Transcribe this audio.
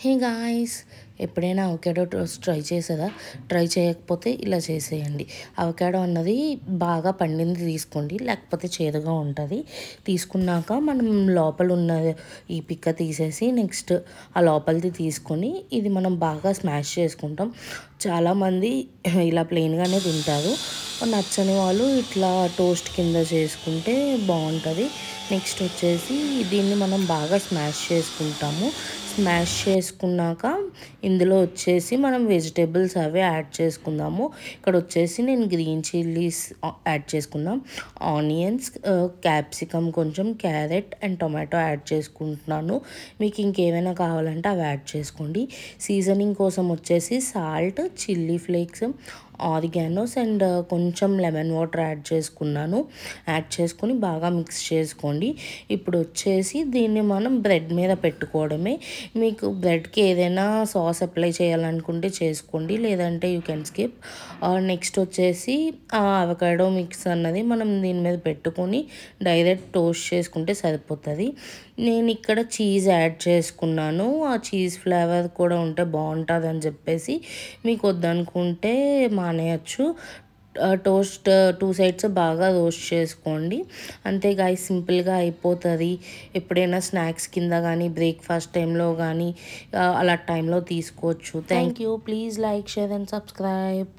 Hey guys, ఎప్పుడైనా avocado toast try చేయకపోతే ఇలా చేసేయండి. అవకాడో అన్నది బాగా పండింది తీసుకోండి, లేకపోతే చేదుగా ఉంటుంది. తీసుకున్నాక మనం లోపల ఉన్న ఈ పిక్క తీసేసి నెక్స్ట్ ఆ లోపలిది తీసుకొని ఇది మనం బాగా స్మాష్ చేసుకుంటాం. చాలామంది ఇలా ప్లెయిన్గానే తింటారు. నచ్చని వాళ్ళు ఇట్లా టోస్ట్ కింద చేసుకుంటే బాగుంటుంది. నెక్స్ట్ వచ్చేసి దీన్ని మనం బాగా స్మాష్ చేసుకుంటాము. స్మాష్ చేసుకున్నాక ఇందులో వచ్చేసి మనం వెజిటేబుల్స్ అవి యాడ్ చేసుకుందాము. ఇక్కడ వచ్చేసి నేను గ్రీన్ చిల్లీస్ యాడ్ చేసుకున్నాం, ఆనియన్స్, క్యాప్సికమ్, కొంచెం క్యారెట్ అండ్ టొమాటో యాడ్ చేసుకుంటున్నాను. మీకు ఇంకేమైనా కావాలంటే అవి యాడ్ చేసుకోండి. సీజనింగ్ కోసం వచ్చేసి సాల్ట్, చిల్లీ ఫ్లేక్స్, ఆరిగానోస్ అండ్ కొంచెం లెమన్ వాటర్ యాడ్ చేసుకుని బాగా మిక్స్ చేసుకోండి. ఇప్పుడు వచ్చేసి దీన్ని మనం బ్రెడ్ మీద పెట్టుకోవడమే. మీకు బ్రెడ్కి ఏదైనా సాస్ అప్లై చేయాలనుకుంటే చేసుకోండి, లేదంటే యూ కెన్ స్కిప్. నెక్స్ట్ వచ్చేసి అవకాడో మిక్స్ అన్నది మనం దీని మీద పెట్టుకొని డైరెక్ట్ టోస్ట్ చేసుకుంటే సరిపోతుంది. నేను ఇక్కడ చీజ్ యాడ్ చేసుకున్నాను. ఆ చీజ్ ఫ్లేవర్ కూడా ఉంటే బాగుంటుంది అని చెప్పేసి, మీకు వద్దనుకుంటే మానేయచ్చు. టోస్ట్ 2 సైడ్స్ బాగా రోస్ట్ చేసుకోండి. అంతే గాయ్స్, సింపుల్గా అయిపోతుంది. ఎప్పుడైనా స్నాక్స్ కింద కానీ బ్రేక్ఫాస్ట్ టైంలో కానీ అలా టైంలో తీసుకోవచ్చు. Thank you. Please like, share and subscribe.